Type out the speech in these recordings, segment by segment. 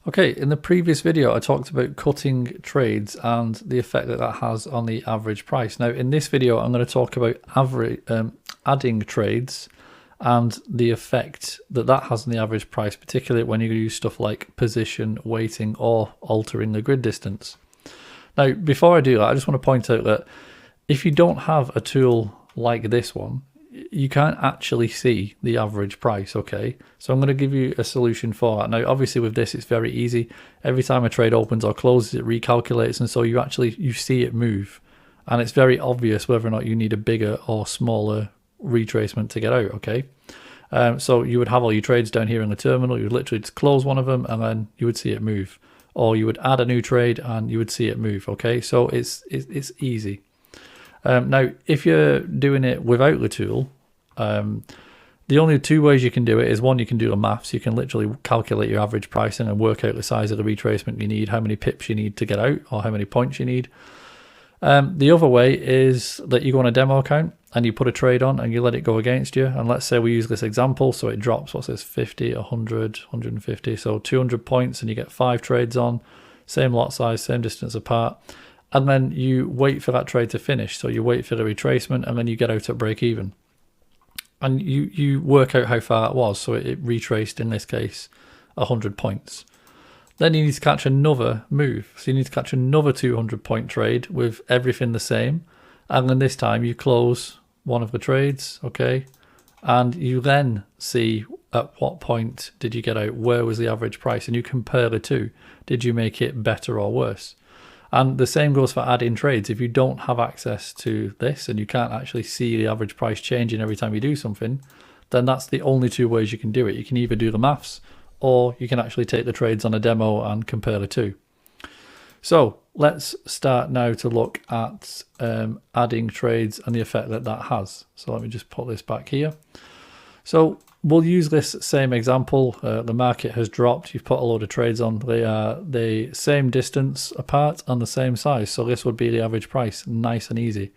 Okay, in the previous video, I talked about cutting trades and the effect that that has on the average price. Now, in this video, I'm going to talk about adding trades and the effect that that has on the average price, particularly when you use stuff like position, weighting, or altering the grid distance. Now, before I do that, I just want to point out that if you don't have a tool like this one, you can't actually see the average price, okay? So I'm going to give you a solution for that. Now, obviously with this, it's very easy. Every time a trade opens or closes, it recalculates, and so you see it move. And it's very obvious whether or not you need a bigger or smaller retracement to get out, okay? So you would have all your trades down here in the terminal. You would literally just close one of them and then you would see it move. Or you would add a new trade and you would see it move, okay? So it's easy. Now, if you're doing it without the tool, the only two ways you can do it is one, you can do the maths. You can literally calculate your average pricing and work out the size of the retracement you need, how many pips you need to get out, or how many points you need. The other way is that you go on a demo account and you put a trade on and you let it go against you. And let's say we use this example, so it drops, what's this, 50, 100, 150, so 200 points, and you get 5 trades on, same lot size, same distance apart. And then you wait for that trade to finish. So you wait for the retracement and then you get out at break even. And you work out how far that was. So it retraced, in this case, 100 points. Then you need to catch another move. So you need to catch another 200 point trade with everything the same. And then this time you close one of the trades, okay? And you then see at what point did you get out, where was the average price, and you compare the two. Did you make it better or worse? And the same goes for adding trades. If you don't have access to this and you can't actually see the average price changing every time you do something, then that's the only two ways you can do it. You can either do the maths or you can actually take the trades on a demo and compare the two. So let's start now to look at adding trades and the effect that that has. So let me just put this back here. So we'll use this same example. The market has dropped. You've put a load of trades on. They are the same distance apart and the same size. So this would be the average price. Nice and easy.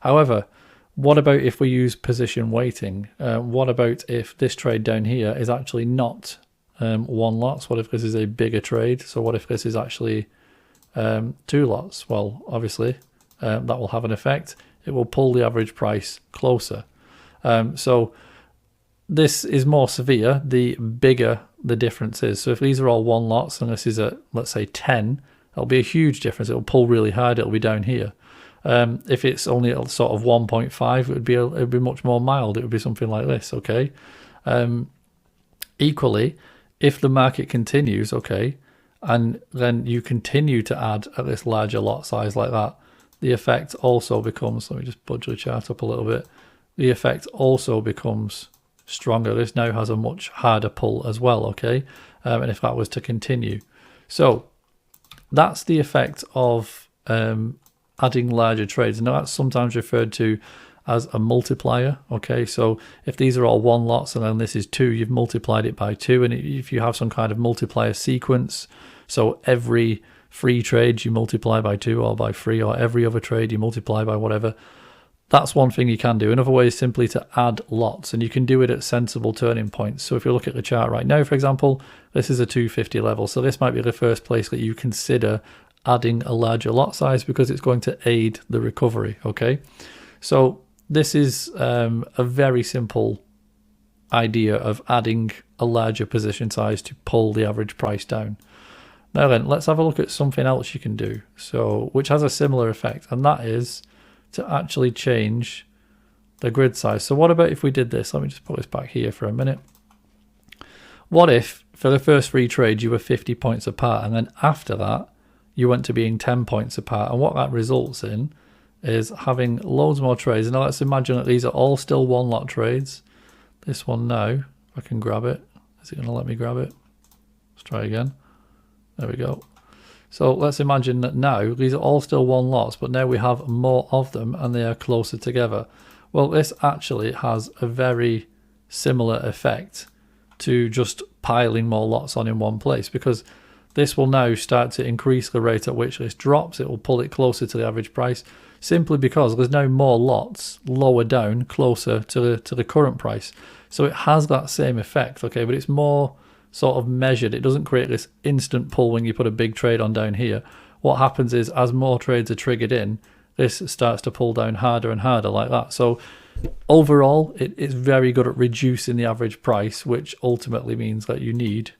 However, what about if we use position weighting? What about if this trade down here is actually not one lot? What if this is a bigger trade? So what if this is actually 2 lots? Well, obviously that will have an effect. It will pull the average price closer. So this is more severe the bigger the difference is. So if these are all 1 lots and this is at, let's say, 10, it'll be a huge difference. It'll pull really hard. It'll be down here. If it's only at sort of 1.5, it would be much more mild. It would be something like this, okay? Equally, if the market continues, okay, and then you continue to add at this larger lot size like that, the effect also becomes, let me just budge the chart up a little bit, the effect also becomes stronger. This now has a much harder pull as well, okay? And if that was to continue. So that's the effect of adding larger trades. Now that's sometimes referred to as a multiplier, okay? So if these are all 1 lots and then this is 2, you've multiplied it by 2. And if you have some kind of multiplier sequence, so every free trade you multiply by 2 or by 3, or every other trade you multiply by whatever, that's one thing you can do. Another way is simply to add lots, and you can do it at sensible turning points. So if you look at the chart right now, for example, this is a 250 level. So this might be the first place that you consider adding a larger lot size because it's going to aid the recovery, okay? So this is a very simple idea of adding a larger position size to pull the average price down. Now then, let's have a look at something else you can do, so which has a similar effect, and that is to actually change the grid size. So what about if we did this? Let me just put this back here for a minute. What if for the first 3 trades you were 50 points apart, and then after that you went to being 10 points apart? And what that results in is having loads more trades. Now let's imagine that these are all still 1 lot trades. This one now, if I can grab it, is it going to let me grab it? Let's try again. There we go. So let's imagine that now these are all still 1 lots, but now we have more of them and they are closer together. Well, this actually has a very similar effect to just piling more lots on in one place, because this will now start to increase the rate at which this drops. It will pull it closer to the average price, simply because there's now more lots lower down, closer to the current price. So it has that same effect, okay, but it's more sort of measured. It doesn't create this instant pull when you put a big trade on down here. What happens is as more trades are triggered in, this starts to pull down harder and harder like that. So overall, it's very good at reducing the average price, which ultimately means that you need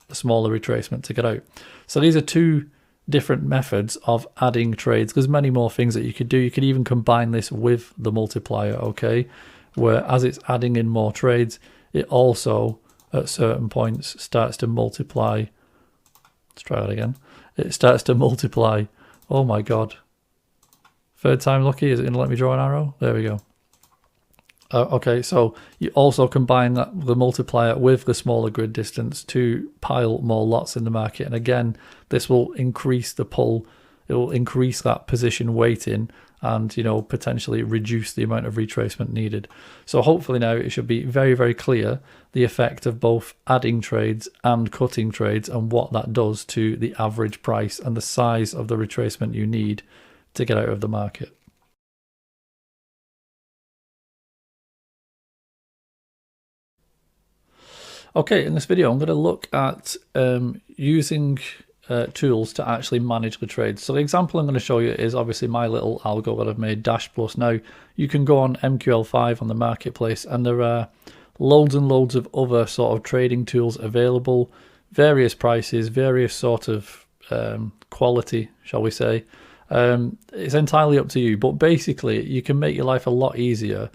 a smaller retracement to get out. So these are two different methods of adding trades. There's many more things that you could do. You could even combine this with the multiplier, okay, where as it's adding in more trades, it also at certain points starts to multiply. Let's try that again. It starts to multiply. Oh my god, third time lucky. Is it going to let me draw an arrow? There we go. Okay, so you also combine the multiplier with the smaller grid distance to pile more lots in the market. And again, this will increase the pull. It will increase that position weighting and, you know, potentially reduce the amount of retracement needed. So hopefully now it should be very, very clear the effect of both adding trades and cutting trades and what that does to the average price and the size of the retracement you need to get out of the market. Okay, in this video, I'm going to look at using tools to actually manage the trades. So the example I'm going to show you is obviously my little algo that I've made, Dash Plus. Now, you can go on MQL5 on the marketplace, and there are loads and loads of other sort of trading tools available, various prices, various sort of quality, shall we say. It's entirely up to you, but basically, you can make your life a lot easier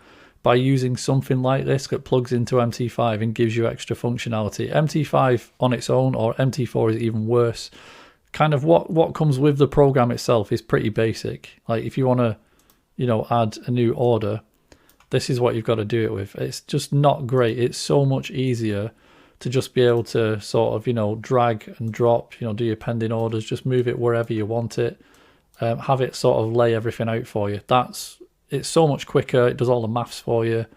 by using something like this that plugs into MT5 and gives you extra functionality. MT5 on its own, or MT4 is even worse. Kind of what comes with the program itself is pretty basic. Like if you want to, you know, add a new order, this is what you've got to do it with. It's just not great. It's so much easier to just be able to sort of, you know, drag and drop, you know, do your pending orders, just move it wherever you want it, have it sort of lay everything out for you. It's so much quicker. It does all the maths for you.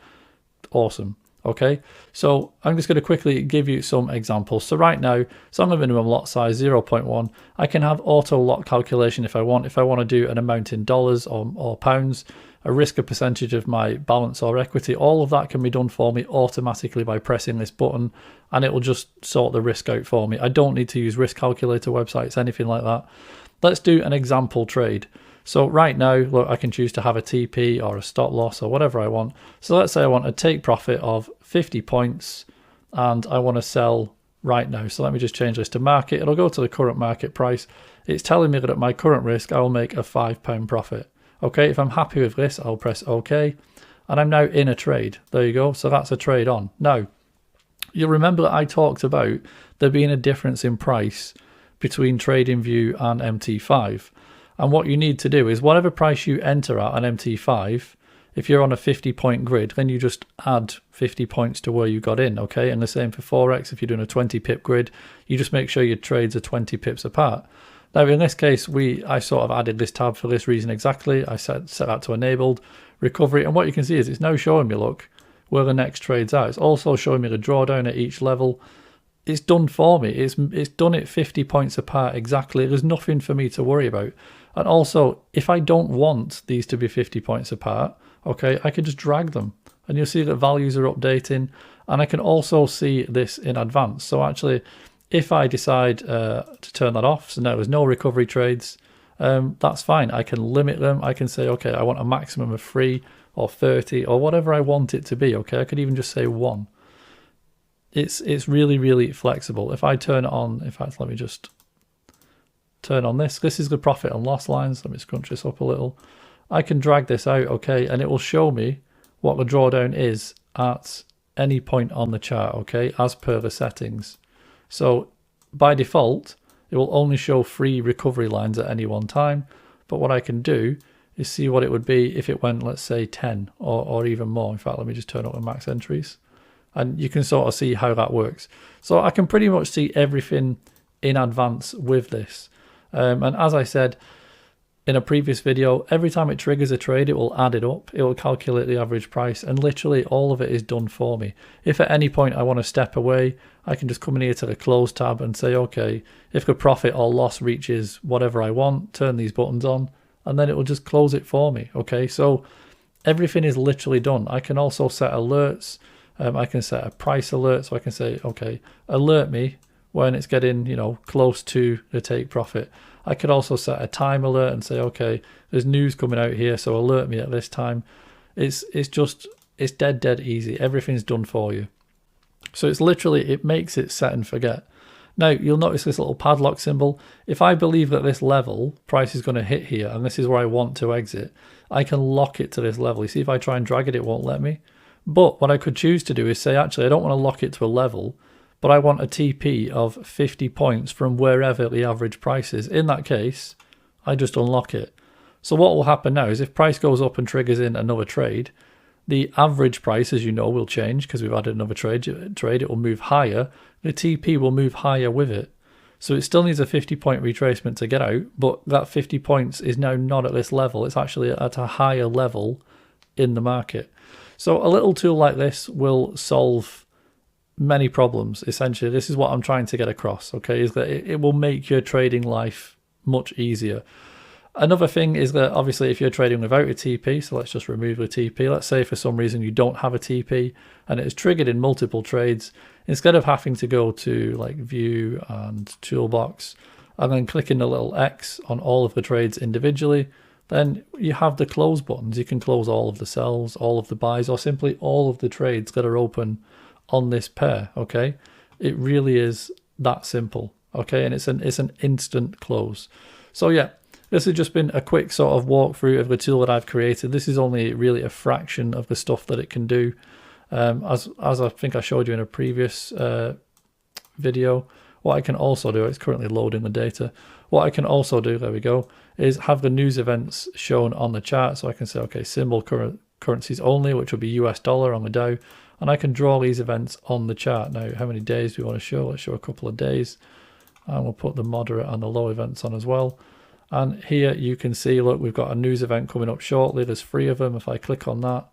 Awesome. Okay, so I'm just going to quickly give you some examples. So right now, so I'm a minimum lot size 0.1. I can have auto lot calculation if I want. If I want to do an amount in dollars or pounds, a risk, a percentage of my balance or equity, all of that can be done for me automatically by pressing this button, and it will just sort the risk out for me. I don't need to use risk calculator websites, anything like that. Let's do an example trade. So right now, look, I can choose to have a TP or a stop loss or whatever I want. So let's say I want a take profit of 50 points and I want to sell right now. So let me just change this to market. It'll go to the current market price. It's telling me that at my current risk, I will make a £5 profit. Okay, if I'm happy with this, I'll press OK. And I'm now in a trade. There you go. So that's a trade on. Now, you'll remember that I talked about there being a difference in price between TradingView and MT5. And what you need to do is whatever price you enter at an MT5, if you're on a 50-point grid, then you just add 50 points to where you got in, okay? And the same for Forex. If you're doing a 20-pip grid, you just make sure your trades are 20 pips apart. Now, in this case, I sort of added this tab for this reason exactly. I set that to enabled recovery. And what you can see is it's now showing me, look, where the next trade's at. It's also showing me the drawdown at each level. It's done for me. It's done it 50 points apart exactly. There's nothing for me to worry about. And also, if I don't want these to be 50 points apart, okay, I can just drag them. And you'll see that values are updating. And I can also see this in advance. So actually, if I decide to turn that off, so now there's no recovery trades, that's fine. I can limit them. I can say, okay, I want a maximum of 3 or 30 or whatever I want it to be, okay? I could even just say 1. It's really, really flexible. If I turn it on, in fact, let me just turn on this. This is the profit and loss lines. Let me scrunch this up a little. I can drag this out, okay, and it will show me what the drawdown is at any point on the chart, okay, as per the settings. So by default, it will only show 3 recovery lines at any one time. But what I can do is see what it would be if it went, let's say, 10 or even more. In fact, let me just turn up the max entries. And you can sort of see how that works. So I can pretty much see everything in advance with this. And as I said in a previous video, every time it triggers a trade, it will add it up. It will calculate the average price, and literally all of it is done for me. If at any point I want to step away, I can just come in here to the close tab and say, okay, if the profit or loss reaches whatever I want, turn these buttons on, and then it will just close it for me. Okay, so everything is literally done. I can also set alerts. I can set a price alert, so I can say, okay, alert me when it's getting, you know, close to the take profit. I could also set a time alert and say, okay, there's news coming out here, so alert me at this time. It's dead easy. Everything's done for you. So it's literally, it makes it set and forget. Now, you'll notice this little padlock symbol. If I believe that this level price is going to hit here, and this is where I want to exit, I can lock it to this level. You see, if I try and drag it, it won't let me. But what I could choose to do is say, actually, I don't want to lock it to a level, but I want a TP of 50 points from wherever the average price is. In that case, I just unlock it. So what will happen now is if price goes up and triggers in another trade, the average price, as you know, will change because we've added another trade. It will move higher. The TP will move higher with it. So it still needs a 50-point retracement to get out, but that 50 points is now not at this level. It's actually at a higher level in the market. So a little tool like this will solve many problems. Essentially, this is what I'm trying to get across, okay, is that it will make your trading life much easier. Another thing is that obviously if you're trading without a TP, so let's just remove the TP. Let's say for some reason you don't have a TP and it is triggered in multiple trades, instead of having to go to like view and toolbox and then clicking the little X on all of the trades individually, then you have the close buttons. You can close all of the sells, all of the buys, or simply all of the trades that are open on this pair, okay? It really is that simple, okay? And it's an instant close. So yeah, this has just been a quick sort of walkthrough of the tool that I've created. This is only really a fraction of the stuff that it can do. As I think I showed you in a previous video, what I can also do, it's currently loading the data. What I can also do, there we go, is have the news events shown on the chart. So I can say, okay, symbol currencies only, which will be US dollar on the Dow. And I can draw these events on the chart. Now, how many days do we want to show? Let's show a couple of days. And we'll put the moderate and the low events on as well. And here you can see, look, we've got a news event coming up shortly. There's 3 of them. If I click on that,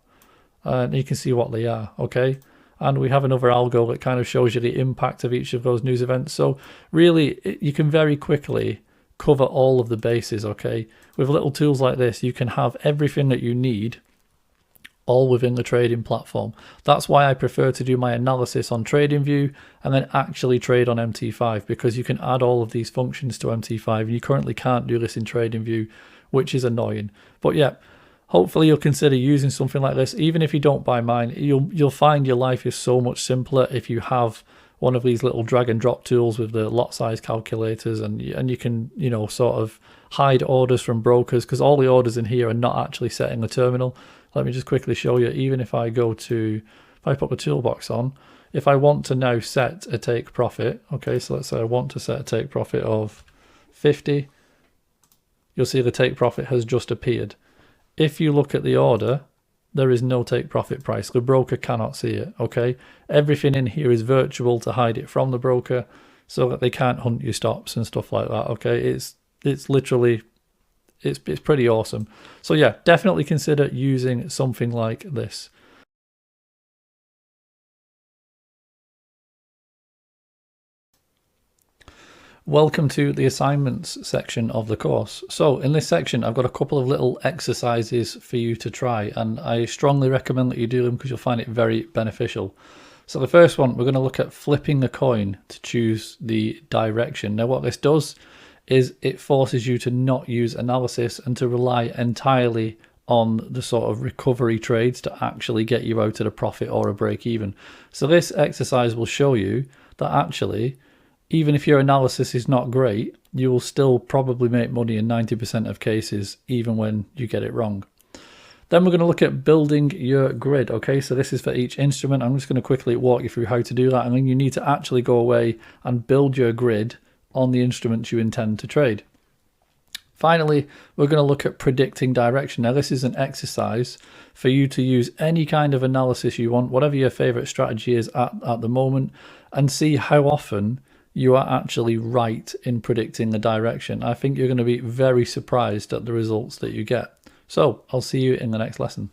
and you can see what they are, okay? And we have another algo that kind of shows you the impact of each of those news events. So really, you can very quickly cover all of the bases, okay? With little tools like this, you can have everything that you need all within the trading platform. That's why I prefer to do my analysis on TradingView and then actually trade on MT5, because you can add all of these functions to MT5 and you currently can't do this in TradingView, which is annoying. But yeah, hopefully you'll consider using something like this. Even if you don't buy mine, you'll find your life is so much simpler if you have one of these little drag and drop tools with the lot size calculators, and you can, you know, sort of hide orders from brokers, because all the orders in here are not actually set in the terminal. Let me just quickly show you. Even if I go to, if I put the toolbox on, if I want to now set a take profit, okay, so let's say I want to set a take profit of 50, you'll see the take profit has just appeared. If you look at the order, there is no take profit price. The broker cannot see it, okay? Everything in here is virtual to hide it from the broker so that they can't hunt your stops and stuff like that, okay? It's literally, it's pretty awesome. So yeah, definitely consider using something like this. Welcome to the assignments section of the course. So in this section, I've got a couple of little exercises for you to try, and I strongly recommend that you do them because you'll find it very beneficial. So the first one, we're going to look at flipping a coin to choose the direction. Now what this does is it forces you to not use analysis and to rely entirely on the sort of recovery trades to actually get you out at a profit or a break even. So this exercise will show you that actually, even if your analysis is not great, you will still probably make money in 90% of cases, even when you get it wrong. Then we're going to look at building your grid. Okay, so this is for each instrument. I'm just going to quickly walk you through how to do that. And then you need to actually go away and build your grid on the instruments you intend to trade. Finally, we're going to look at predicting direction. Now, this is an exercise for you to use any kind of analysis you want, whatever your favorite strategy is at the moment, and see how often you are actually right in predicting the direction. I think you're going to be very surprised at the results that you get. So I'll see you in the next lesson.